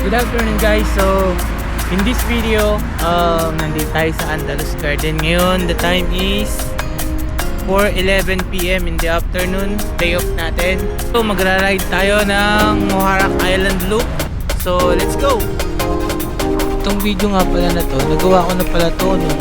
Good afternoon guys. So in this video, nandito tayo sa Andalus Garden ngayon. The time is 4:11 PM in the afternoon. Day off natin. So magra-ride tayo ng Moharak Island Loop. So let's go. Itong video nga pala na to, nagawa ko na pala to nung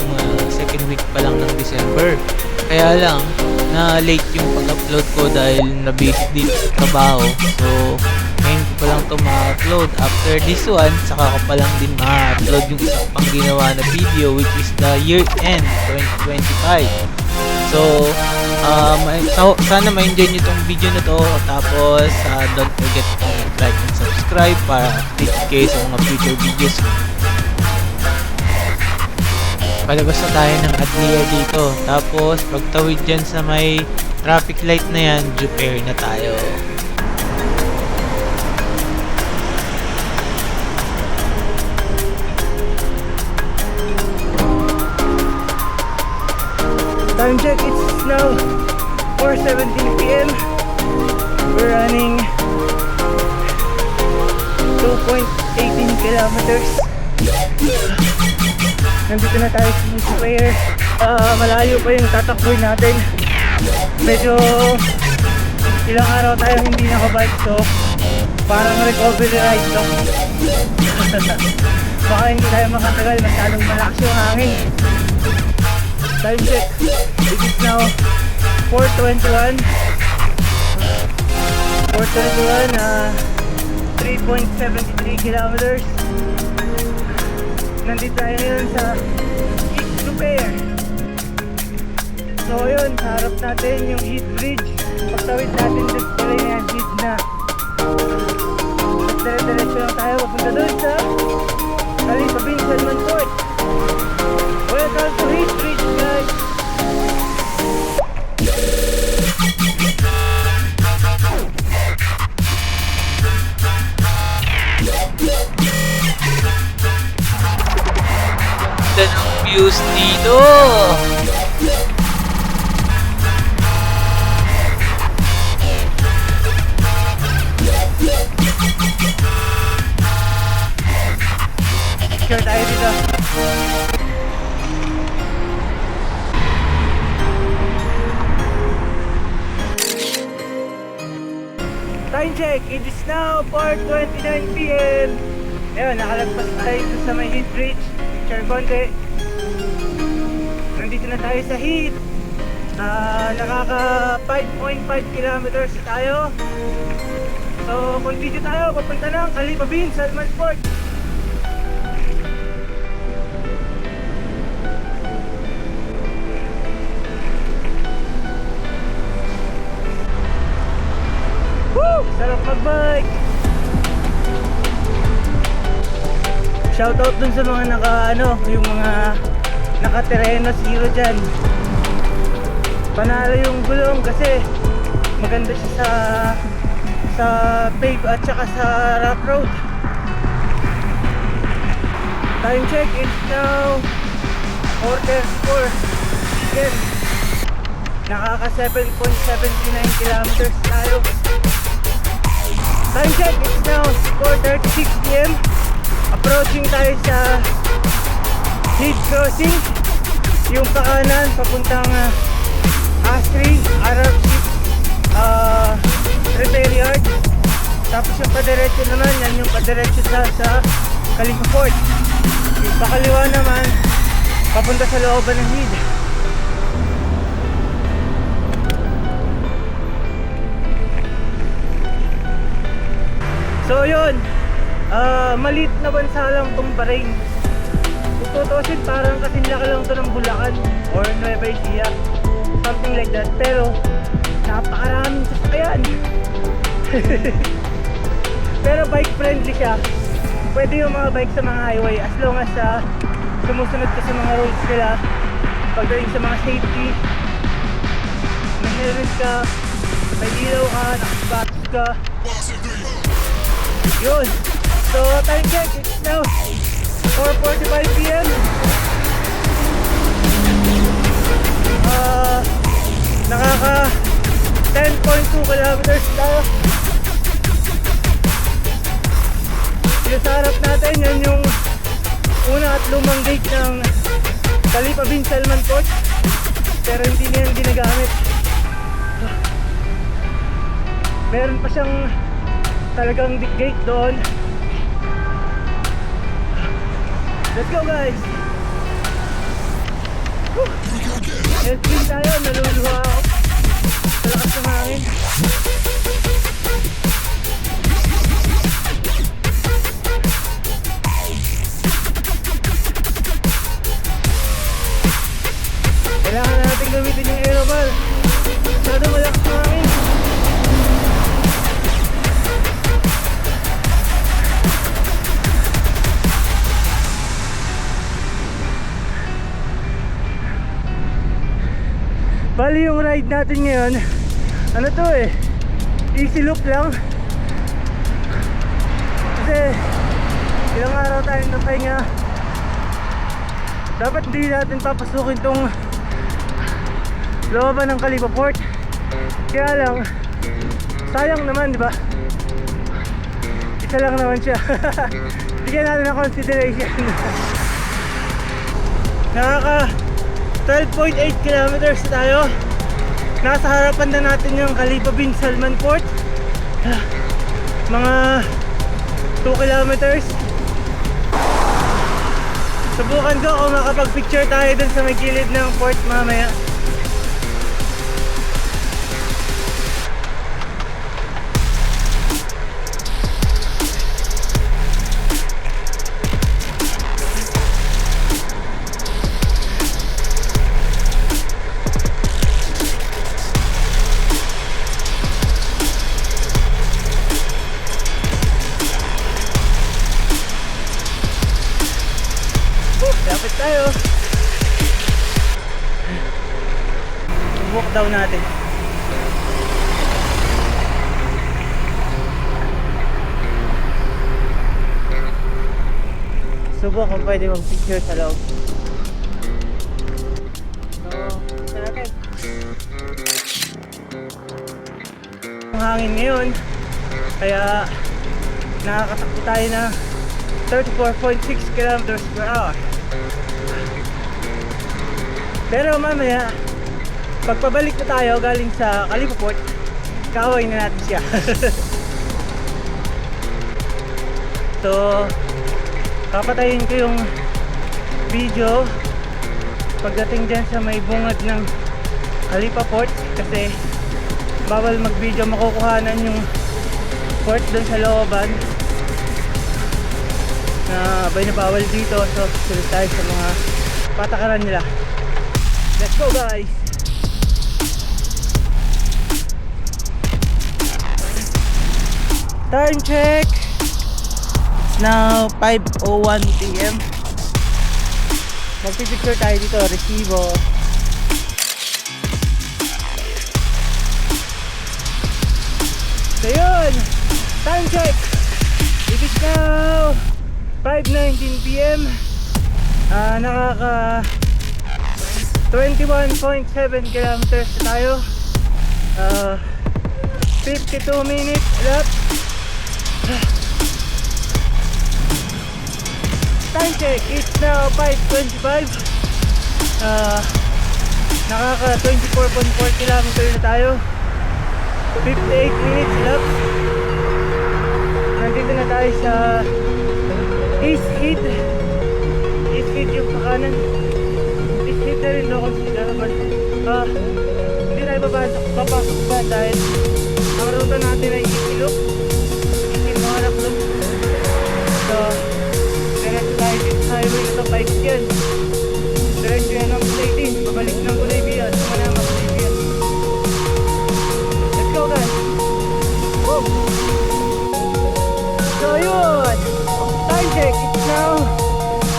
second week pa lang ng December. Kaya lang na late yung pag-upload ko dahil na-busy din sa trabaho. So ngayon ko pa lang ito ma-upload. After this one, saka ko pa lang din ma-upload yung isang pang ginawa na video, which is the year end 2025. So sana ma-enjoy nyo itong video na to. Tapos don't forget to like and subscribe para update kayo sa mga future videos. Palabas na tayo ng Adlia dito. Tapos pagtawid dyan sa may traffic light na yan, Jupair na tayo. Time check, it's now 4:17 PM. We're running 2.18 kilometers. Nandito na tayo sa Jupair. Malayo pa yung tatakboy natin. Medyo ilang araw tayong hindi nakabike, so parang recovery ride to. Baka hindi tayo makatagal, masyadong malakas yung hangin. Time check, it is now 4:21. 3.73 kilometers. Nandito tayo ngayon sa Jupair. So yun, sa harap natin yung Heat Bridge. Pagtawid natin dito pala yan, Heat na. At dire-diretso lang tayo papunta doon sa Kalipabin, Salman Port. Welcome to Heat Bridge, guys! Ganda ng views dito! Sure tayo dito. Time check, it is now 4:29 PM. Ayun, nakalagpas tayo sa may Heat Bridge. Picture konti. Nandito na tayo sa Heat. Nakaka 5.5 kilometers tayo. So continue tayo papunta ng Kalipabin, Salman Port. Woo! Sarap mag-bike! Shoutout dun sa mga yung mga naka-terreno zero dyan. Panalo yung gulong kasi maganda siya sa pave at saka sa rough road. Time check, it's now 4:34 PM. Nakaka 7.79 kilometers tayo. Time check, it's now 4:36 PM. Approaching tayo sa Heat Crossing. Yung pakanan papuntang Asri, Arab Ship Repair Yard. Tapos yung padiretso naman, yan yung padiretso sa Khalifa Port. Yung pakaliwa naman papunta sa looban ng Heat. So yun, maliit na bansa lang itong Bahrain. Kung tutusin, parang kasing laki lang ito ng Bulacan or Nueva Ecija, something like that. Pero napakaraming sasakyan. Pero bike friendly siya. Pwede yung mga bike sa mga highway as long as sumusunod ka sa mga rules nila. Pagdating sa mga safety, may helmet ka, may ilaw ka, nakabatos ka. Yun. So time check, it's now 4:45 PM. Nakaka 10.2 kilometers tayo. Yung sa harap natin, yan yung una at lumang gate ng Khalifa bin Salman Port, pero hindi na yan ginagamit. Meron pa siyang talagang gate doon. Let's go guys! Helping tayo, naluluha ako sa lakas ng hangin. Kailangan natin gamitin yung aerobal. Masyado malakas ng hangin. Bali yung ride natin ngayon, ano to easy loop lang. Kasi ilang araw tayo napahinga. Dapat hindi natin papasukin tong looban ng Khalifa Port. Kaya lang, sayang naman, di ba? Isa lang naman siya. Bigyan natin ng consideration. Nakaka 12.8 kilometers tayo. Nasa harapan na natin yung Khalifa bin Salman Port. Mga 2 kilometers. Subukan ko kung makapag-picture tayo dun sa may gilid ng port mamaya. Dapat tayo. Walk down natin. Subok kung pwede mag-picture sa loob. So, isa natin. Ang hangin ngayon, kaya nakakatakbo tayo na 34.6 kilometers per hour. Pero mamaya, pagpabalik na tayo galing sa Khalifa Port, kaaway na natin siya. So, papatayin ko yung video pagdating dyan sa may bungad ng Khalifa Port, kasi bawal mag video, makukuhanan yung port dun sa looban na bawal dito. So sulit tayo sa mga patakaran nila. Let's go guys! Time check! It's now 5:01 PM. Magpipicture tayo dito, resibo. So yun! Time check! It is now 5:19 PM. Nakaka 21.7 kilometers tayo. 52 minutes left. Time check, it's now 5:25. Nakaka 24.4 kilometers na tayo. 58 minutes left. Nandito na tayo sa East Head. East Head yung pakanan. East Head na rin no, considerable. Hindi tayo papasok ba dahil ang ruta natin ay Isilok. Isilok loop. So, diretso tayo dito sa highway na ito, 5 yan. Diretso yan ang Kulay din. Babalik ng Kulay Biyan. Sumanama Kulay Biyan. Let's go guys! Woo! So yun! Time check, it's now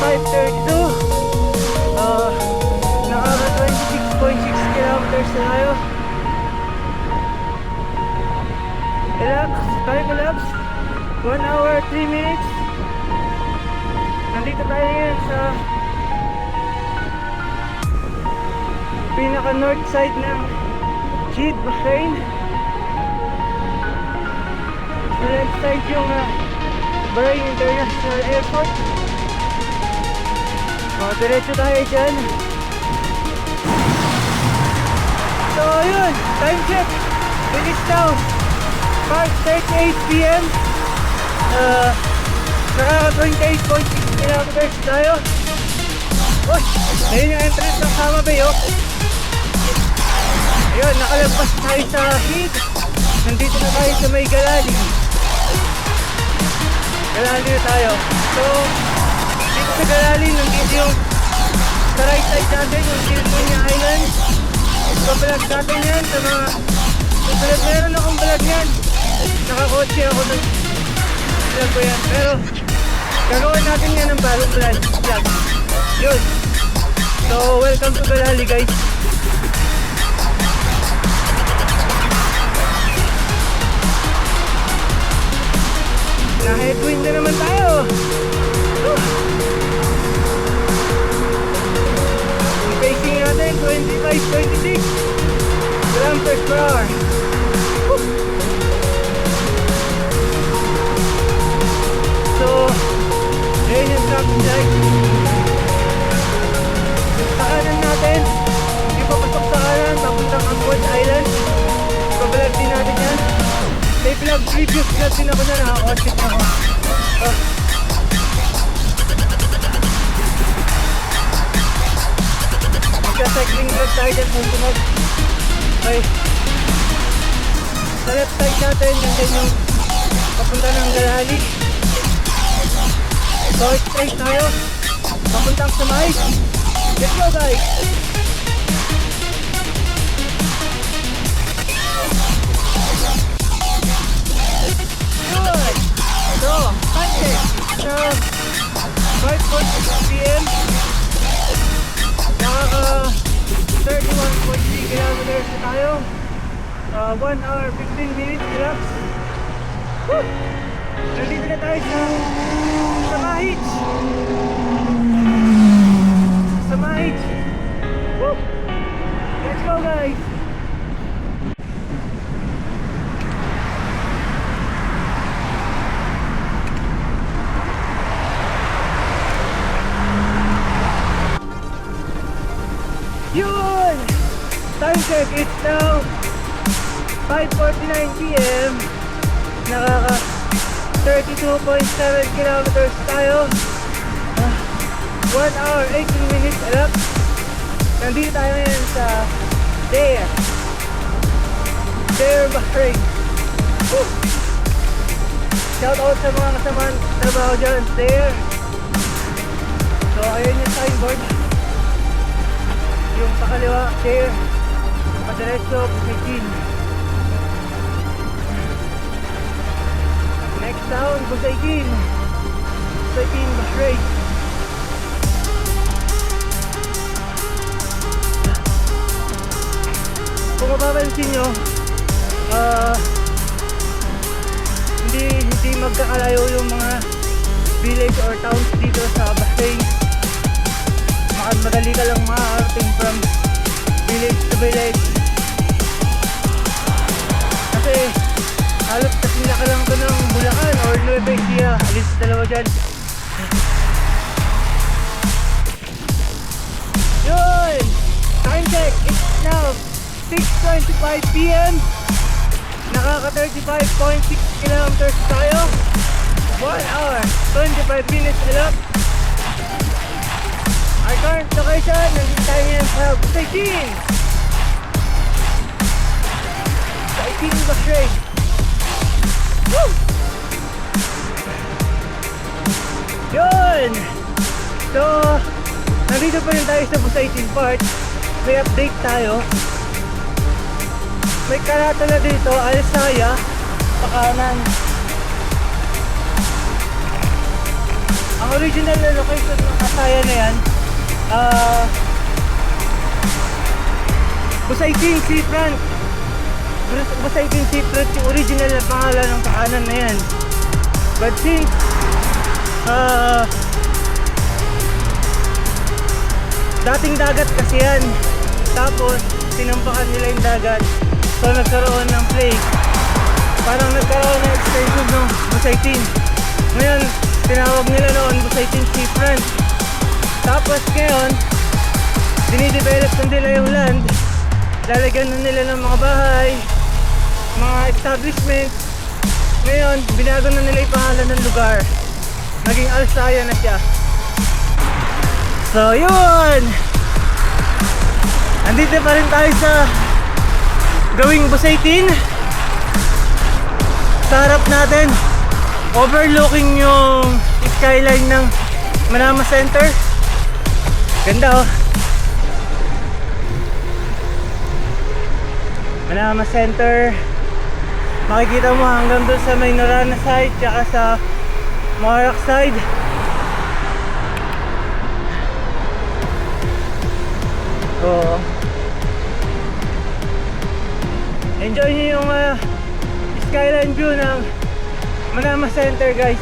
5:32. Nakaka 26.6 kilometers na tayo. Relax, time collapse 1 hour 3 minutes. Nandito tayo ngayon sa pinaka north side ng Jid, Bahrain. Sa left side yung Bahrain International Airport. Diretso tayo dyan. So yun, time check. It is now 5:38 PM. Nakaka 28.6 kilometers tayo. Uy, ayun yung entrance ng Hama Bay, oh. Ayun, nakalagpas tayo sa heat. Nandito na tayo sa may Galali. Galali na tayo. So, dito sa Galali, nandito yung sa right side natin, yung California Island. Ipabalag natin yan sa mga susunod. Meron akong balag yan. Nakakotse ako ng vlog ko yan. Pero, gagawin natin yan ng bagong vlog. Yun. So, welcome to Galali, guys. Na-headwind na naman tayo. Ang pacing natin 25-26 kilometers per hour. So, ayun yung traffic light. Sa kanan natin, hindi papasok sa kanan, papuntang Amboy Island. Pabalag din natin yan. May vlog, previous vlog din ako na nakakotsit na ako. Magka-cycling vlog tayo dyan kung tunog. Okay. Sa left side natin, nandun yung papunta ng Galali. So, straight tayo. Papuntang Samay. Let's go, guys! Good! So, time check. So, 5:46 PM. Nakaka 31.3 kilometers na tayo. 1 hour 15 minutes relax. Woo! Nandito na tayo sa Mahich. Sa Mahich. Woo! Let's go, guys! Yun! Time check, it's now 5:49 PM. Nakaka 32.7 kilometers tayo. 1 hour 18 minutes elapsed. Nandito tayo ngayon sa Deir Bahrain. Woo! Shout out sa mga kasamaan trabaho dyan, Deir. So ayun yung signboard. Yung pakaliwa, Deir. Padiretso, Busaitin. Next town, Busaitin. Busaitin, Bahrain. Kung mapapansin nyo, hindi magkakalayo yung mga village or towns dito sa Bahrain. Madali ka lang makakarating from village to village. Kasi halos kasila ka lang ito ng Bulacan or Nueva Ecija. Alis dalawa dyan. Yun! Time check! It's now 6:25 PM. Nakaka 35.6 kilometers tayo. 1 hour 25 minutes elapsed. Our current location, nandito tayo ngayon sa Busaitin. Busaitin, Bahrain. Woo! Yun! So, nandito pa rin tayo sa Busaitin part. May update tayo. May karatala dito, Al-Saya, pakanan. Ang original na location ng Al-Saya na yan, Busaitin Seafront. Busaitin Seafront yung original na pangalan ng pakanan na yan. But since dating dagat kasi yan, tapos tinampakan nila yung dagat, so nagkaroon ng flake, parang nagkaroon ng extension ng Busaitin. Ngayon, tinawag nila noon Busaitin Seafront. Tapos ngayon, dinidevelop na nila yung land. Lalagyan na nila ng mga bahay, mga establishments. Ngayon, binago na nila yung pangalan ng lugar. Naging Alsaya na siya. So yun, andito pa rin tayo sa Gawing Busaitin. Sa harap natin, overlooking yung skyline ng Manama Center. Ganda oh. Manama Center. Makikita mo hanggang doon sa Maynarana side tsaka sa Morac side. So, enjoy nyo yung skyline view ng Manama Center, guys.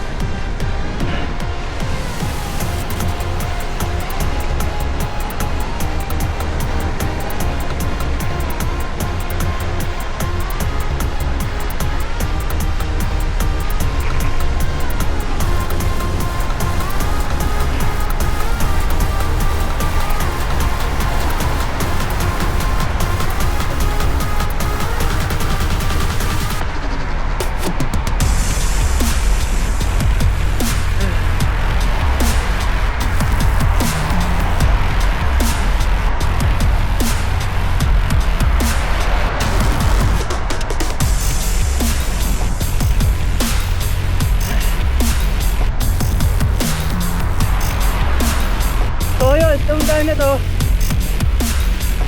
Itong daan na to,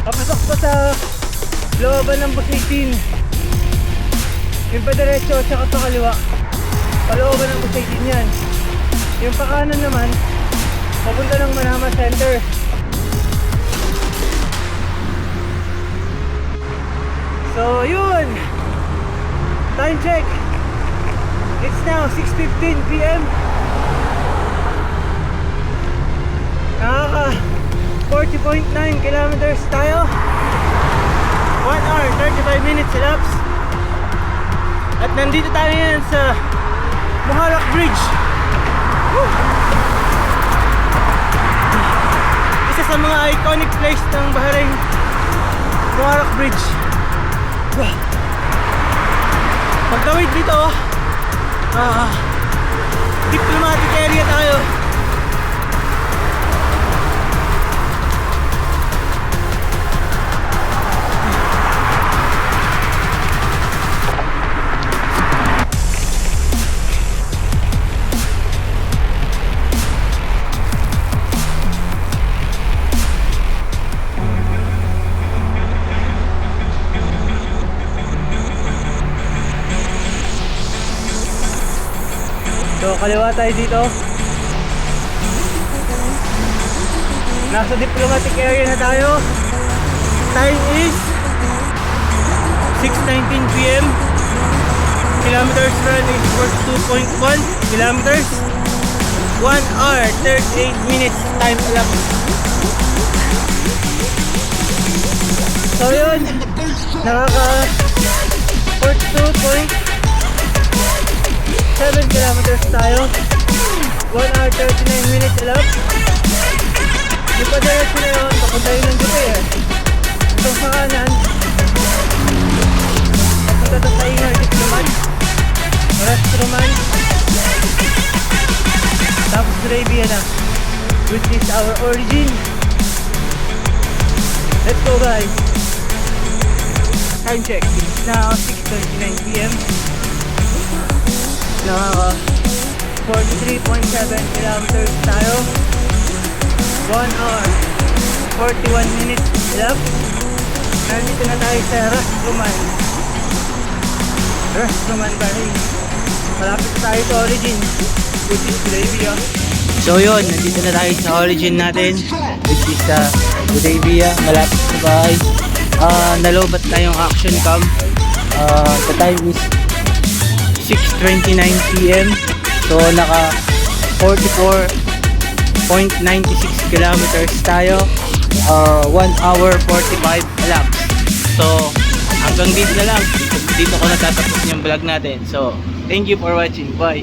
papasok pa sa looban ng Busaitin. Yung pa diretso at saka pa kaliwa, palooban ng Busaitin yan. Yung pa kanan naman, papunta ng Manama Center. So yun, time check, it's now 6:15 PM. Nakaka 40.9 kilometers tayo. 1 hour 35 minutes elapsed. At nandito tayo ngayon sa Muharraq Bridge. Woo! Isa sa mga iconic place ng Bahrain, Muharraq Bridge. Pagtawid dito, diplomatic area tayo. So kaliwa tayo dito. Nasa diplomatic area na tayo. Time is 6:19 PM. Kilometers run is 42.1 kilometers. 1 hour 38 minutes time elapsed. So yun, nakaka 42.7 kilometers tayo. 1 hour 39 minutes elapsed. Yung pa-direct na yun, papunta yun ng Dubai eh. Itong sa kanan, papunta to sa Ingar Diplomat, Restroman, tapos Arabia na, which is our origin. Let's go guys. Time check, it's now 6:29 PM. Nakaka 43.7 kilometers tayo. 1 hour 41 minutes left. Nandito na tayo sa Restroman Bahrain. Malapit tayo sa origin, which is Arabia. So yun, nandito na tayo sa origin natin, which is Arabia. Malapit sa bahay. Nalobat na yung action cam. The time is 6:29 PM. So naka 44.96 kilometers tayo. 1 hour 45 elapsed. So hanggang dito na lang. Dito ko natatapos yung vlog natin. So thank you for watching. Bye.